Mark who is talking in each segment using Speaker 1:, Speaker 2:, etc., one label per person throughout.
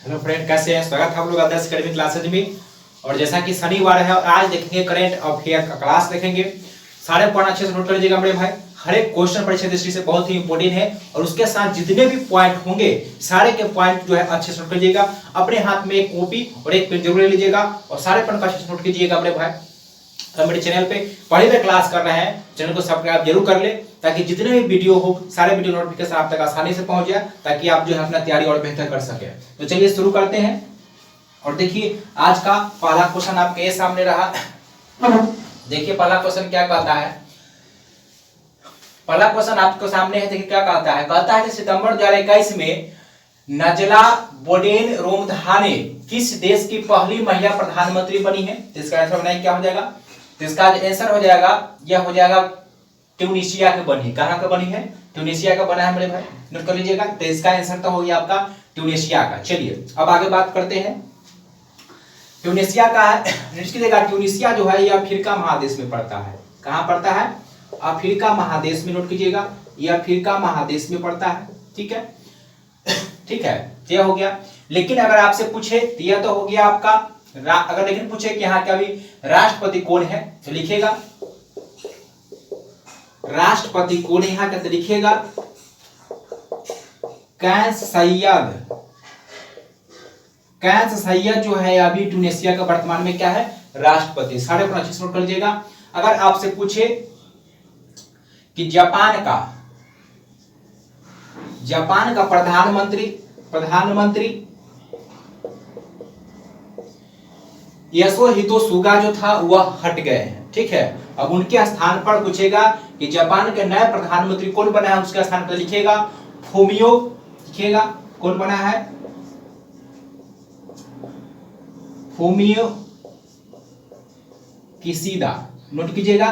Speaker 1: Hello friend, कैसे हैं? स्वागत है आप लोग आदर्श एकेडमी क्लासेज में। और जैसा कि शनिवार है और आज देखेंगे करंट अफेयर का क्लास देखेंगे। सारे पॉइंट अच्छे से नोट कर लीजिएगा मेरे भाई। हर एक क्वेश्चन परीक्षा दृष्टि से बहुत ही इंपॉर्टेंट है और उसके साथ जितने भी पॉइंट होंगे सारे के पॉइंट जो है अच्छे से नोट कर लीजिएगा। अपने हाथ में एक कॉपी और एक पेन जरूर ले लीजिएगा और सारे पॉइंट अच्छे से नोट कीजिएगा मेरे भाई। तो मेरे चैनल पे पहली बार क्लास कर रहे हैं, चैनल को सब्सक्राइब जरूर कर ले ताकि जितने भी वीडियो हो सारे वीडियो नोटिफिकेशन आप तक आसानी से पहुंच जाए, ताकि आप जो है अपना तैयारी और बेहतर कर सके। तो चलिए शुरू करते हैं। और देखिए आज का पहला क्वेश्चन आपके सामने रहा। देखिए पहला क्वेश्चन क्या कहता है। पहला क्वेश्चन आपके सामने है, देखिए क्या कहता है। कहता है कि सितंबर 2021 में नजला बोडेन रोमधाने किस देश की पहली महिला प्रधानमंत्री बनी है? तो इसका आंसर बनाइए क्या हो जाएगा। तो इसका आंसर हो जाएगा, यह हो जाएगा ट्यूनिशिया की बनी। कहाँ का बनी है? ट्यूनिशिया का बना है मेरे भाई, नोट कर लीजिएगा। तो इसका आंसर तो हो गया आपका ट्यूनिशिया का। चलिए अब आगे बात करते हैं। ट्यूनिशिया का है, ट्यूनिशिया जो है यह अफ्रीका महादेश में पड़ता है। कहाँ पड़ता है? अफ्रीका महादेश में, नोट कीजिएगा, यह अफ्रीका महादेश में पड़ता है। ठीक है, ठीक है, यह हो गया। लेकिन अगर आपसे पूछे तो यह तो हो गया आपका अगर लेकिन पूछे कि यहाँ का भी राष्ट्रपति कौन है तो लिखेगा राष्ट्रपति कौन है यहाँ का, तो लिखेगा कैस सैयद। कैस सैयद जो है अभी ट्यूनिशिया का वर्तमान में क्या है? राष्ट्रपति। सारे को अच्छे से नोट कर लीजिएगा। अगर आपसे पूछे कि जापान का प्रधानमंत्री योशिहिदे सुगा जो था वह हट गए हैं। ठीक है, अब उनके स्थान पर पूछेगा कि जापान के नए प्रधानमंत्री कौन बना है, उसके स्थान पर लिखेगा फूमियो। लिखेगा कौन बना है? Fumio Kishida. नोट कीजिएगा,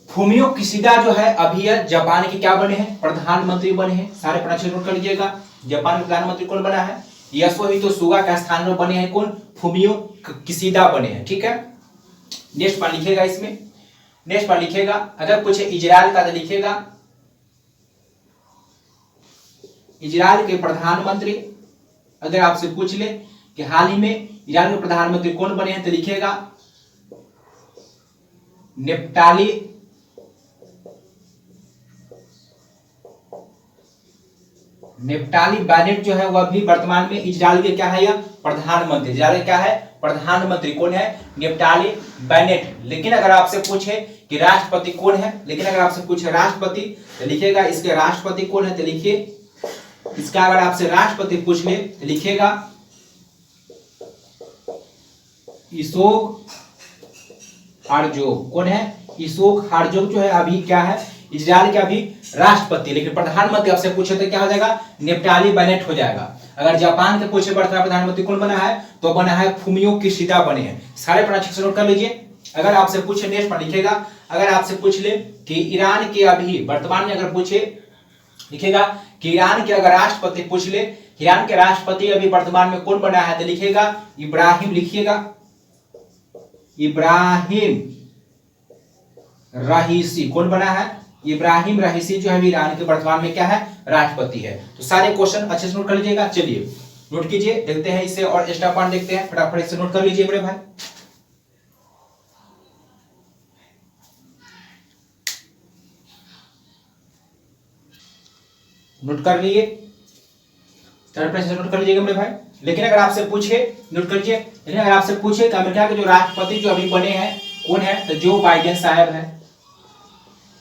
Speaker 1: फूमियो किशिदा जो है अभी जापान के क्या बने हैं? प्रधानमंत्री बने हैं। सारे प्रश्न नोट कर लीजिएगा। जापान के प्रधानमंत्री कौन बना है? योशिहिदे सुगा के स्थान पर बने हैं कौन? फूमियो किशिदा बने हैं। ठीक है, नेक्स्ट पर लिखेगा, इसमें नेक्स्ट पर लिखेगा। अगर पूछे इजराइल का तो लिखेगा इजराइल के प्रधानमंत्री। अगर आपसे पूछ ले कि हाल ही में इजराइल के प्रधानमंत्री कौन बने हैं तो लिखेगा नेफ्ताली बेनेट जो है वह भी वर्तमान में इजराइल के क्या है? यह प्रधानमंत्री। इजराइल क्या है? प्रधानमंत्री कौन है? Naftali Bennett. लेकिन अगर आपसे पूछे कि राष्ट्रपति कौन है, लेकिन अगर आपसे पूछे राष्ट्रपति तो लिखेगा इसके राष्ट्रपति कौन है, तो लिखिए इसका। अगर आपसे राष्ट्रपति पूछ ले तो लिखेगा इसोक हर्जोग। कौन है? इसोक हर्जोग जो है अभी क्या है? इजराइल के अभी राष्ट्रपति। लेकिन प्रधानमंत्री आपसे पूछे तो क्या हो जाएगा? नेफ्ताली बेनेट हो जाएगा। अगर जापान के पूछे वर्तमान प्रधानमंत्री कौन बना है तो बना है फूमियो किशिदा बने हैं। सारे प्रश्न नोट कर लीजिए। अगर आपसे पूछे नेक्स्ट पर लिखेगा, अगर आपसे पूछ ले कि ईरान के अभी वर्तमान में अगर पूछे लिखेगा कि ईरान के अगर राष्ट्रपति पूछ ले, ईरान के राष्ट्रपति अभी वर्तमान में कौन बना है तो लिखेगा इब्राहिम। लिखिएगा इब्राहिम रईसी। कौन बना है? इब्राहिम रईसी जो है ईरान के वर्तमान में क्या है? राष्ट्रपति है। तो सारे क्वेश्चन अच्छे से नोट कर लीजिएगा। चलिए नोट कीजिए, देखते हैं इसे और एक्स्ट्रा पॉइंट देखते हैं। फटाफट इसे नोट कर लीजिए मेरे भाई। नोट कर लिए, नोट कर लीजिएगा मेरे भाई। लेकिन अगर आपसे पूछे, नोट कर लीजिए, लेकिन अगर आपसे पूछे कि अमेरिका के जो राष्ट्रपति जो अभी बने हैं कौन है, तो जो बाइडेन साहब है।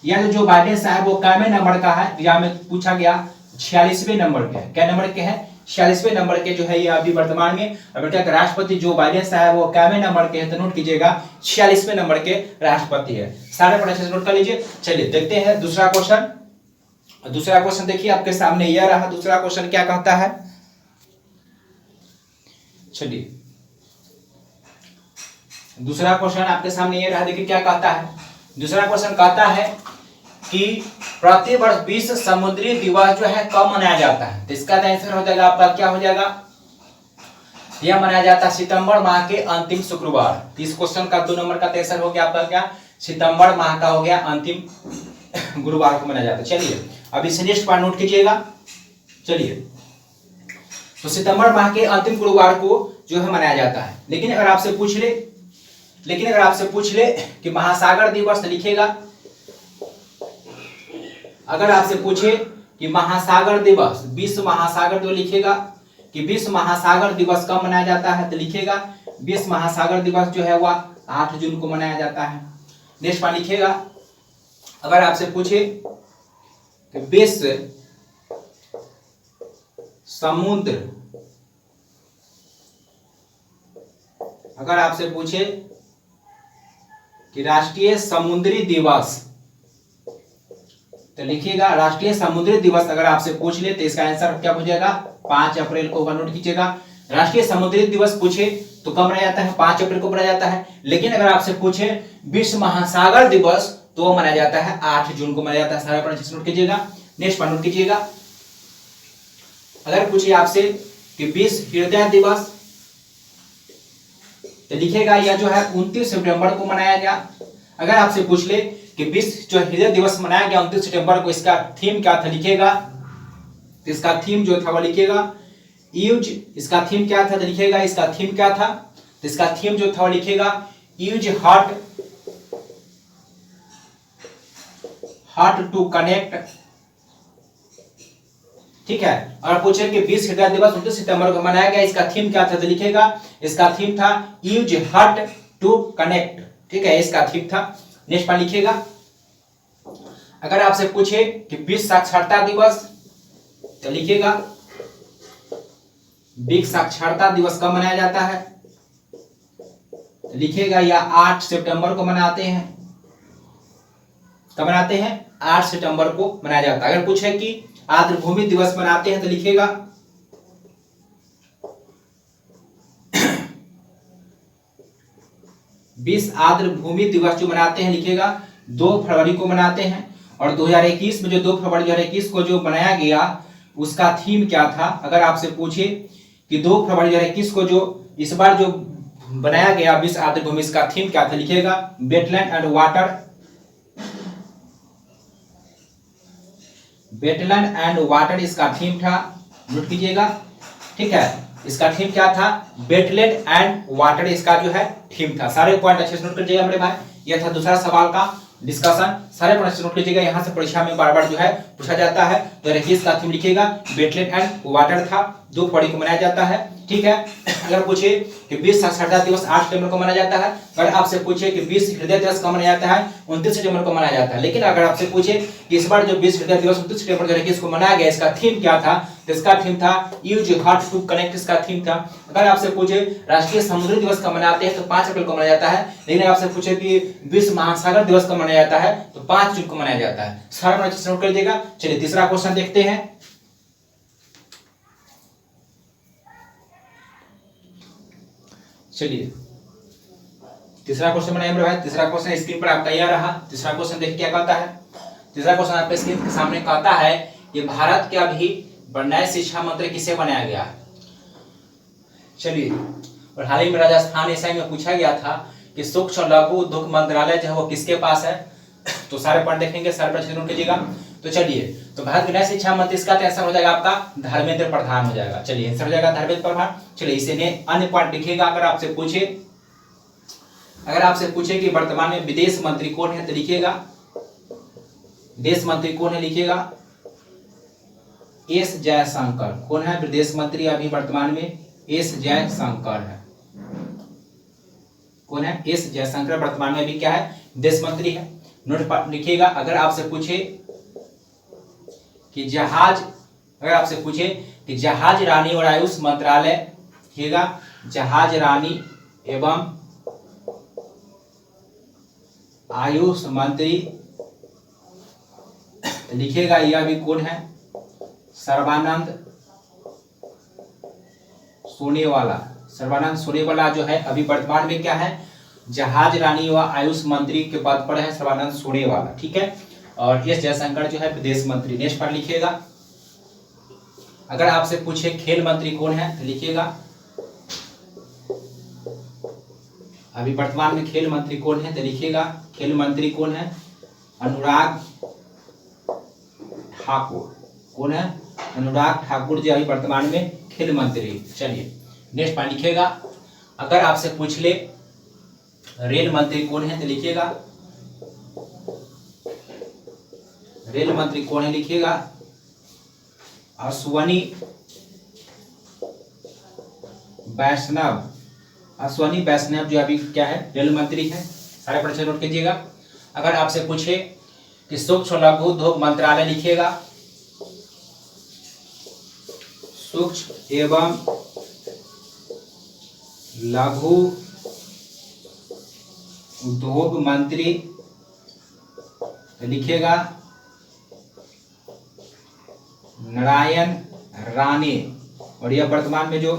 Speaker 1: या जो बाइडेन साहब वो कैमे नंबर का है? एग्जाम में पूछा गया 46वें नंबर के। क्या नंबर के हैं? 46वें नंबर के जो है ये अभी वर्तमान में अमेरिका के राष्ट्रपति जो बाइडेन साहब वो कैमे नंबर के हैं, तो नोट कीजिएगा 46वें नंबर के राष्ट्रपति है। सारे प्रश्न नोट कर लीजिए। चलिए देखते हैं दूसरा क्वेश्चन। दूसरा क्वेश्चन देखिए आपके सामने यह रहा। दूसरा क्वेश्चन क्या कहता है? चलिए दूसरा क्वेश्चन आपके सामने यह रहा। देखिए क्या कहता है। दूसरा क्वेश्चन कहता है कि प्रति वर्ष विश्व समुद्री दिवस जो है कब मनाया जाता है? तो इसका आंसर हो जाएगा आपका क्या हो जाएगा? यह मनाया जाता है सितंबर माह के अंतिम शुक्रवार। इस क्वेश्चन का 2 नंबर का आंसर हो गया आपका क्या? सितंबर माह का हो गया अंतिम गुरुवार को मनाया जाता है। चलिए अब इसे नेक्स्ट पार्ट नोट कीजिएगा। चलिए तो सितंबर माह के अंतिम गुरुवार को जो है मनाया जाता है। लेकिन अगर आपसे पूछ ले कि महासागर दिवस लिखेगा, अगर आपसे पूछे कि महासागर दिवस, विश्व महासागर दिवस लिखेगा कि विश्व महासागर दिवस कब मनाया जाता है, तो लिखेगा विश्व महासागर दिवस जो है वह 8 जून को मनाया जाता है। नेक्स्ट पॉइंट लिखेगा, अगर आपसे पूछे कि विश्व समुद्र, अगर आपसे पूछे कि राष्ट्रीय समुद्री दिवस, तो लिखिएगा राष्ट्रीय समुद्री दिवस। अगर आपसे पूछ ले तो इसका आंसर क्या हो जाएगा, 5 अप्रैल को नोट कीजिएगा। राष्ट्रीय समुद्री दिवस पूछे तो कब मनाया जाता है, 5 अप्रैल को मनाया जाता है। लेकिन अगर आपसे पूछे विश्व महासागर दिवस तो मनाया जाता है 8 जून को मनाया जाता है। सारा पॉइंट नोट कीजिएगा। नेक्स्ट पॉइंट नोट कीजिएगा, अगर पूछिए आपसे कि विश्व हृदय दिवस, तो लिखेगा यह जो है 29 सितंबर को मनाया गया। अगर आपसे पूछ ले कि विश्व जो हृदय दिवस मनाया गया 29 सितंबर को, इसका थीम क्या था, लिखेगा तो इसका थीम जो था वो लिखेगा यूज, इसका थीम क्या था, तो लिखेगा इसका थीम क्या था, तो इसका थीम जो था वो लिखेगा यूज हार्ट टू कनेक्ट। ठीक है, और पूछे कि विश्व हृदय दिवस 29 सितंबर को मनाया गया, इसका थीम क्या था, तो लिखेगा इसका थीम था यूज हार्ट टू कनेक्ट। ठीक है, इसका थीम था। नेक्स्ट पॉइंट लिखिएगा, अगर आपसे पूछे कि विश्व साक्षरता दिवस, तो लिखिएगा विश्व साक्षरता दिवस कब मनाया जाता है, तो लिखिएगा यह 8 सितंबर को मनाते हैं। कब मनाते हैं, 8 सितंबर को मनाया जाता है। अगर पूछे कि आर्द्रभूमि दिवस मनाते हैं, तो लिखिएगा विश्व आर्द्रभूमि दिवस जो मनाते हैं, लिखिएगा 2 फरवरी को मनाते हैं। और 2021 में जो 2 फरवरी 2021 को जो बनाया गया उसका थीम क्या था। अगर आपसे पूछे कि 2 फरवरी 2021 को जो इस बार जो बनाया गया विश्व आर्द्रभूमि, इसका थीम क्या था, लिखिएगा wetland and water, wetland and water इसका थीम था। नोट कीजिएगा। ठीक है, इसका थीम क्या था, वेटलैंड एंड वाटर इसका जो है थीम था। सारे पॉइंट अच्छे से नोट कर लीजिएगा मेरे भाई। यह था दूसरा सवाल का डिस्कशन। सारे पॉइंट नोट कीजिएगा, यहाँ से परीक्षा में बार बार जो है पूछा जाता है। तो इसका थीम लिखिएगा वेटलैंड एंड वाटर था, 2 फरवरी को मनाया जाता है। ठीक है, अगर पूछे कि विश्व साक्षरता दिवस 8 सितंबर को मनाया जाता है। अगर आपसे पूछे कि विश्व हृदय दिवस कब मनाया जाता है, 29 सितंबर को मनाया जाता है। लेकिन अगर आपसे पूछे कि इस बार जो विश्व हृदय दिवस 29 सितंबर 2021 को मनाया गया, इसका थीम क्या था, तो इसका थीम था यूज हार्ट टू कनेक्ट, इसका थीम था। अगर आपसे पूछे राष्ट्रीय समुद्री दिवस कब मनाते हैं, तो 5 अप्रैल को मनाया जाता है। लेकिन आपसे पूछे कि विश्व महासागर दिवस कब मनाया जाता है, तो 5 जून को मनाया जाता है। सारा नोट कर लीजिएगा। चलिए तीसरा क्वेश्चन देखते हैं। चलिए तीसरा क्वेश्चन बनाइए मेरे भाई। तीसरा क्वेश्चन स्क्रीन पर आपका यह रहा। तीसरा क्वेश्चन देखिए क्या कहता है। तीसरा क्वेश्चन आपके स्क्रीन के सामने कहता है कि भारत के अभी नए शिक्षा मंत्री किसे बनाया गया है। चलिए, और हाल ही में राजस्थान एसआई में पूछा गया था कि सूक्ष्म लघु उद्योग मंत्रालय जो है वो किसके पास है। तो सारे पॉइंट देखेंगे, सारे प्रश्न नोट कीजिएगा। तो चलिए, तो भारत के नए शिक्षा मंत्री, इसका आंसर हो जाएगा आपका धर्मेंद्र प्रधान हो जाएगा। चलिए आंसर हो जाएगा धर्मेंद्र प्रधान। चलिए इसे अन्य पॉइंट लिखिएगा। अगर आपसे पूछे कि वर्तमान में विदेश मंत्री कौन है, तो लिखिएगा विदेश मंत्री कौन है, लिखिएगा एस जयशंकर। कौन है विदेश मंत्री अभी वर्तमान में, एस जयशंकर है। कौन है, एस जयशंकर वर्तमान में अभी क्या है, विदेश मंत्री है। नोट लिखिएगा। अगर आपसे पूछे कि जहाज रानी और आयुष मंत्रालय, लिखिएगा जहाज रानी एवं आयुष मंत्री, लिखिएगा यह भी कौन है, सर्बानंद सोनेवाला। सर्बानंद सोनेवाला जो है अभी वर्तमान में क्या है, जहाज रानी व आयुष मंत्री के पद पर है सर्बानंद सोनेवाला। ठीक है, और एस जयशंकर जो है विदेश मंत्री। नेक्स्ट पर लिखिएगा। अगर आपसे पूछे खेल मंत्री कौन है, तो लिखिएगा अभी वर्तमान में खेल मंत्री कौन है, तो लिखिएगा खेल मंत्री कौन है, अनुराग ठाकुर। कौन है, अनुराग ठाकुर जी अभी वर्तमान में खेल मंत्री। चलिए नेक्स्ट पॉइंट लिखिएगा, अगर आपसे पूछ ले रेल मंत्री कौन है तो लिखिएगा, रेल मंत्री कौन है लिखिएगा अश्वनी वैष्णव। अश्वनी वैष्णव जो अभी क्या है रेल मंत्री है। सारे प्रश्न नोट कीजिएगा। अगर आपसे पूछे कि सूक्ष्म लघु उद्योग मंत्रालय लिखिएगा, सूक्ष्म एवं लघु उद्योग मंत्री लिखिएगा नारायण राणे। और यह वर्तमान में जो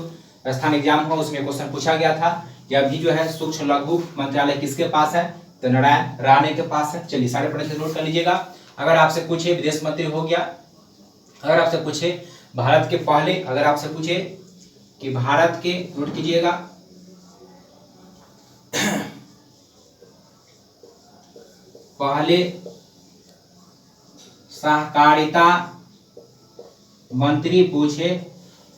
Speaker 1: राजस्थान एग्जाम हुआ उसमें क्वेश्चन पूछा गया था कि अभी जो है सूक्ष्म लघु मंत्रालय किसके पास है तो नारायण राणे के पास है। चलिए सारे प्रश्न नोट कर लीजिएगा। अगर आपसे पूछे विदेश मंत्री हो गया, अगर आपसे पूछे भारत के पहले, अगर आपसे पूछे कि भारत के, नोट कीजिएगा पहले सहकारिता मंत्री पूछे,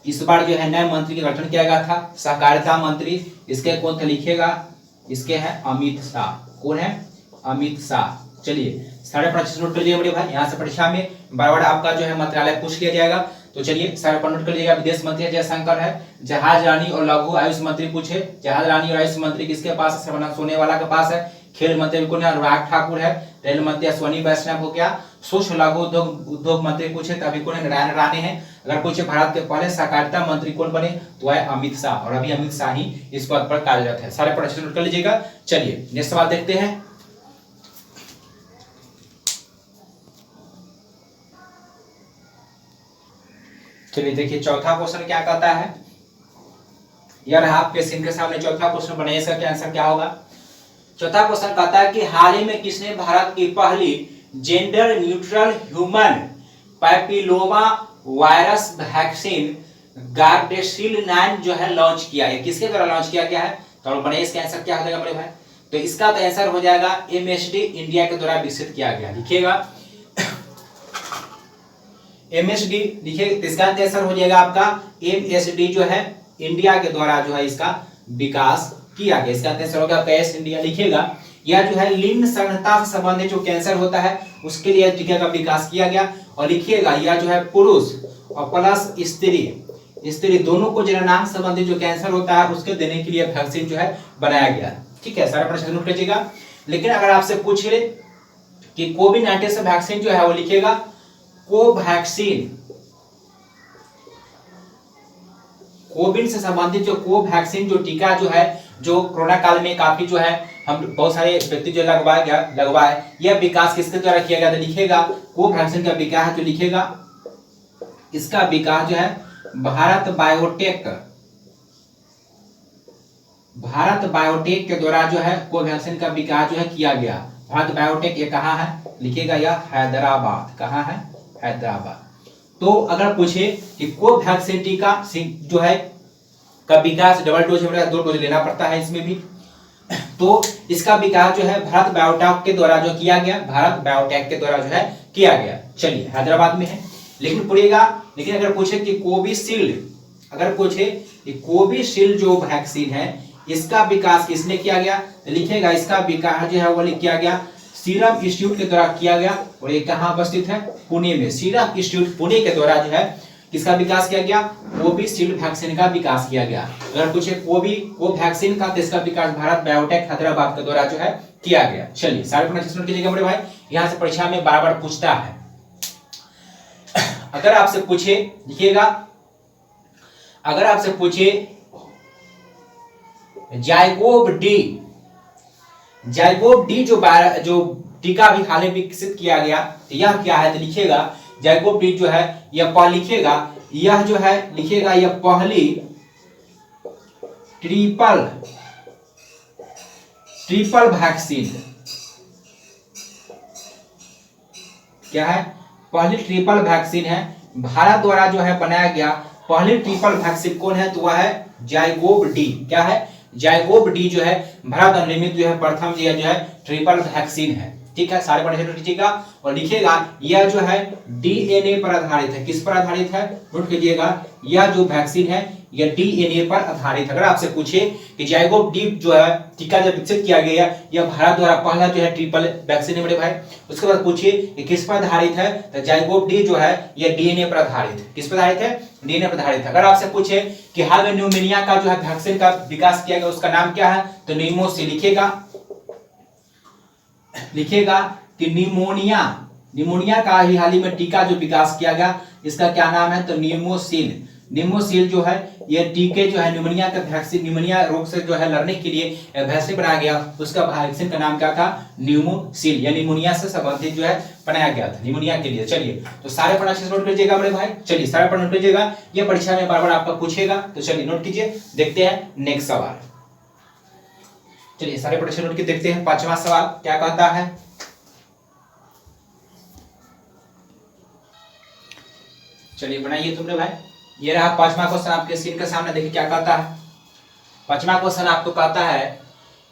Speaker 1: इस बार जो है नए मंत्री का गठन किया गया था सहकारिता मंत्री, इसके कौन थे लिखिएगा, इसके हैं अमित शाह। कौन है? अमित शाह। चलिए सारे प्रश्न नोट कर लीजिए बड़े भाई, यहाँ से परीक्षा में बार-बार आपका जो है मंत्रालय पूछ लिया जाएगा। तो चलिए सारे पर नोट कर लीजिएगा। विदेश मंत्री जयशंकर है। जहाज रानी और लघु आयुष मंत्री पूछे, जहाज रानी और आयुष मंत्री किसके पास है? सर्बानंद सोनेवाला के पास है। खेल मंत्री कौन है? अनुराग ठाकुर है। रेल मंत्री अश्वनी वैष्णव हो गया। सूक्ष्म लघु उद्योग मंत्री पूछे तो अभी कौन है? नारायण राणे है। अगर पूछे भारत के पहले सहकारिता मंत्री कौन बने तो है अमित शाह, और अभी अमित शाह ही इस पद पर कार्यरत है। सारे प्रश्न नोट कर लीजिएगा। चलिए नेक्स्ट सवाल देखते हैं। चलिए देखिए चौथा क्वेश्चन क्या कहता है। यह रहा आपके स्क्रीन के सामने चौथा क्वेश्चन बनाइए, इसका क्या आंसर क्या होगा। चौथा क्वेश्चन कहता है कि हाल ही में किसने भारत की पहली gender neutral human papilloma virus vaccine Gardasil 9 जो है लॉन्च किया है, किसके द्वारा लॉन्च किया गया है? तो बनाइए इसका आंसर क्या हो जाएगा बड़े भाई। तो इसका तो आंसर हो जाएगा एमएसडी इंडिया के द्वारा विकसित किया गया। लिखिएगा एमएसडी, लिखिए इसका आंसर हो जाएगा आपका एमएसडी जो है इंडिया के द्वारा जो है इसका विकास किया गया। इसका आंसर होगा पेस इंडिया। लिखिएगा यह जो है लिंग संगतता से संबंधित जो कैंसर होता है उसके लिए टीका का विकास किया गया। और लिखिएगा यह जो है पुरुष और प्लस स्त्री दोनों को जननांग संबंधित जो कैंसर होता है उसके देने के लिए वैक्सीन जो है बनाया गया। ठीक है, सारा प्रश्न नोट कीजिएगा। लेकिन अगर आपसे पूछ ले कि कोविड-19 से वैक्सीन जो है वो लिखिएगा कोवैक्सीन, कोविड से संबंधित जो कोवैक्सीन जो टीका जो है जो कोरोना काल में काफी जो है हम बहुत सारे व्यक्ति जो लगवाए, यह विकास किसके द्वारा किया गया? तो लिखिएगा कोवैक्सीन का विकास जो लिखिएगा इसका विकास जो है भारत बायोटेक के द्वारा जो है कोवैक्सीन का विकास जो है किया गया। भारत बायोटेक ये कहाँ है? लिखिएगा यह हैदराबाद। कहाँ है? हैदराबाद। तो अगर पूछे कि कोवैक्सीन टीका जो है का विकास डबल डोज है, 2 डोज लेना पड़ता है इसमें भी, तो इसका विकास जो है भारत बायोटेक के द्वारा जो किया गया, भारत बायोटेक के द्वारा जो है किया गया। चलिए हैदराबाद में है। लेकिन अगर पूछे कि कोविशील्ड, अगर पूछे कि कोविशील्ड जो वैक्सीन है इसका विकास किसने किया गया? लिखेगा इसका विकास जो है वो किया गया सीरम इंस्टीट्यूट के द्वारा किया गया। और ये कहाँ अवस्थित है? पुणे में। सीरम इंस्टीट्यूट पुणे के द्वारा जो है किसका विकास किया गया? कोविशील्ड वैक्सीन का विकास किया गया। अगर पूछे कोवैक्सीन का तो इसका विकास भारत बायोटेक हैदराबाद के द्वारा जो है किया गया। चलिए सारे प्रश्न नोट कीजिएगा बड़े भाई, यहाँ से परीक्षा में बार-बार पूछता है। अगर आपसे पूछे, लिखिएगा अगर आपसे पूछे जाइकोव डी जो टीका भी हाल ही विकसित किया गया तो यह क्या है? तो लिखिएगा जाइकोव डी जो है यह लिखिएगा यह जो है लिखिएगा यह पहली ट्रिपल वैक्सीन क्या है? पहली ट्रिपल वैक्सीन है भारत द्वारा जो है बनाया गया। पहली ट्रिपल वैक्सीन कौन है? तो वह है जाइकोव डी। क्या है? जाइकोव डी जो है भारत निर्मित जो है प्रथम जो है ट्रिपल वैक्सीन है। ठीक है, सारे पढ़े नोट कीजिएगा और लिखिएगा यह जो है डीएनए पर आधारित है। किस पर आधारित है? नोट कीजिएगा, यह जो वैक्सीन है यह डीएनए पर आधारित है। अगर आपसे पूछे कि जाइगोव डी जो है टीका जब विकसित किया गया, यह भारत द्वारा पहला जो है ट्रिपल वैक्सीन है मेरे भाई। उसके बाद पूछिए कि किस पर आधारित है, तो जाइगोव डी जो है यह डीएनए पर आधारित है। किस पर आधारित है? डीएनए पर आधारित है। अगर आपसे पूछे कि हाल में न्यूमोनिया का जो है वैक्सीन का विकास किया गया, उसका नाम क्या है, तो निमोसिल। लिखिएगा कि निमोनिया का ही हाल ही में टीका जो विकास किया गया, इसका क्या नाम है, तो निमोसिल जो है ये टीके जो है निमोनिया का वैक्सीन, निमोनिया रोग से जो है लड़ने के लिए वैक्सीन बनाया गया, उसका वैक्सीन का नाम क्या था, निमोसिल, या निमोनिया से संबंधित जो है बनाया गया था निमोनिया के लिए। चलिए तो सारे पढ़ना अच्छे से नोट कीजिएगा मेरे भाई। चलिए सारे पढ़ना नोट कीजिएगा, ये परीक्षा में बार बार आपका पूछेगा, तो चलिए नोट कीजिए। देखते हैं नेक्स्ट सवाल। चलिए सारे पढ़े नोट के देखते हैं। पांचवा सवाल क्या कहता है, चलिए बनाइए तुमने भाई। ये रहा पांचवा क्वेश्चन आपके स्क्रीन के सामने, देखिए क्या कहता है। पांचवा क्वेश्चन आपको कहता है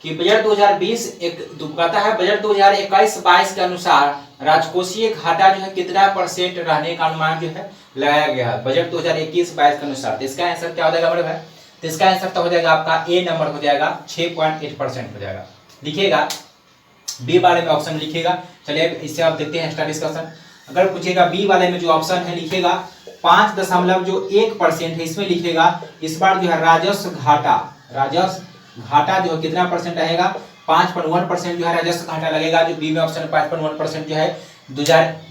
Speaker 1: कि बजट 2020 कहता है बजट 2021-22 के अनुसार राजकोषीय घाटा जो है कितना % रहने का अनुमान जो है लगाया गया है, बजट 2021-22 के अनुसार। तो इसका आंसर क्या हो जाएगा मेरे भाई, तो इसका आंसर तो हो जाएगा आपका ए नंबर हो जाएगा 6.8% हो जाएगा। लिखिएगा बी वाले में ऑप्शन लिखिएगा। चलिए इससे आप देखते हैं एक्स्ट्रा डिस्कशन। अगर पूछेगा बी वाले में जो ऑप्शन है लिखिएगा 5.1% है, इसमें लिखिएगा इस बार जो है राजस्व घाटा जो कितना % रहेगा, 5.1% जो है राजस्व घाटा लगेगा। जो बी में ऑप्शन 5.1% जो है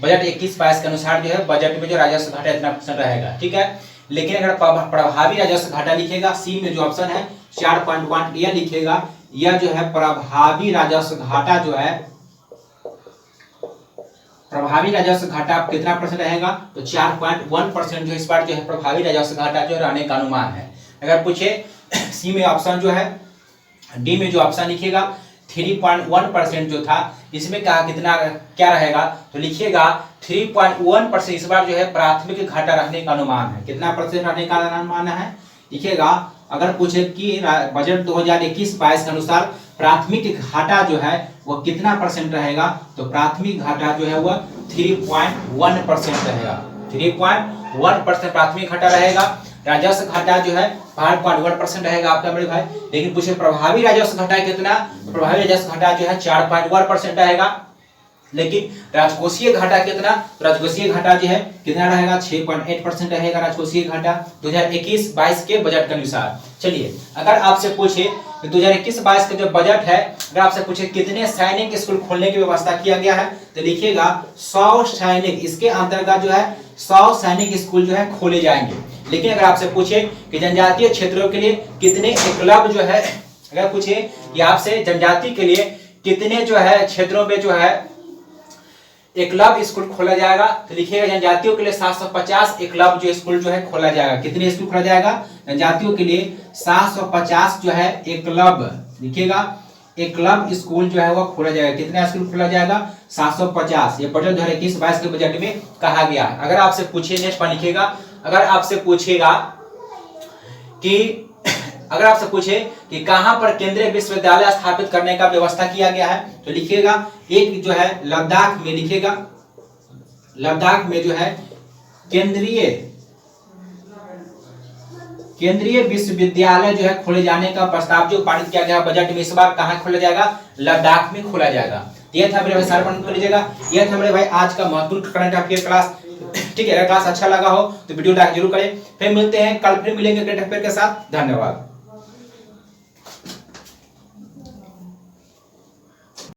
Speaker 1: बजट 21-22 के अनुसार जो है बजट में जो राजस्व घाटा इतना % रहेगा, ठीक है। लेकिन अगर प्रभावी राजस्व घाटा लिखेगा, सी में जो ऑप्शन है 4.1 यह लिखेगा, यह जो है प्रभावी राजस्व घाटा जो है, प्रभावी राजस्व घाटा कितना % रहेगा, तो 4.1% जो इस बार जो है प्रभावी राजस्व घाटा जो रहने का अनुमान है। अगर पूछे सी में ऑप्शन जो है, डी में जो ऑप्शन लिखिएगा 3.1% जो था, इसमें कहा कितना क्या रहेगा, तो लिखिएगा 3.1% इस बार जो है प्राथमिक घाटा रहने का अनुमान है। कितना % रहने का अनुमान है, लिखिएगा। अगर पूछे कि बजट 2021-22 के अनुसार प्राथमिक घाटा जो है वो कितना % रहेगा, तो प्राथमिक घाटा जो है वह 3.1% रहेगा। 3.1% प्राथमिक घाटा रहेगा। राजस्व घाटा जो है 5.1% रहेगा आपका मेरे भाई। लेकिन पूछे प्रभावी राजस्व घाटा कितना, प्रभावी राजस्व घाटा जो है 4.1% रहेगा। लेकिन राजकोषीय घाटा कितना, राजकोषीय घाटा जो है कितना रहेगा, 6.8% रहेगा राजकोषीय घाटा 2021-22 के बजट के अनुसार। चलिए अगर आपसे पूछे 2021-22 का जो बजट है, अगर आपसे पूछे कितने सैनिक स्कूल खोलने की व्यवस्था किया गया है, तो लिखिएगा 100 सैनिक, इसके अंतर्गत जो है 100 सैनिक स्कूल जो है खोले जाएंगे। लेकिन अगर आपसे पूछे कि जनजातीय क्षेत्रों के लिए कितने एकलव्य जो है, अगर पूछे कि आपसे जनजाति के लिए कितने जो है क्षेत्रों में जो है एकलव्य स्कूल खोला जाएगा, तो लिखिएगा जनजातियों के लिए 750 एकलव्य जो स्कूल जो है खोला जाएगा। कितने स्कूल खोला जाएगा, जनजातियों के लिए 750 जो है एकलव्य, लिखिएगा एकलव्य स्कूल जो है वो खोला जाएगा। कितना स्कूल खोला जाएगा, 750। ये बजट 2021-22 के बजट में कहा गया है। अगर आपसे पूछे नेक्स्ट पर लिखिएगा, अगर आपसे पूछे कि कहां पर केंद्रीय विश्वविद्यालय स्थापित करने का व्यवस्था किया गया है, तो लिखिएगा एक जो है लद्दाख में, लिखिएगा लद्दाख में जो है केंद्रीय विश्वविद्यालय जो है खोले जाने का प्रस्ताव जो पारित किया गया बजट में, इस बार कहां खोला जाएगा, लद्दाख में खोला जाएगा। ये था मेरे भाई, सारे पॉइंट कर लीजिएगा। ये था मेरे भाई आज का महत्वपूर्ण करंट अफेयर क्लास। ठीक है, अगर क्लास अच्छा लगा हो तो वीडियो लाइक जरूर करें। फिर मिलते हैं कल, फिर मिलेंगे करंट अफेयर के साथ। धन्यवाद।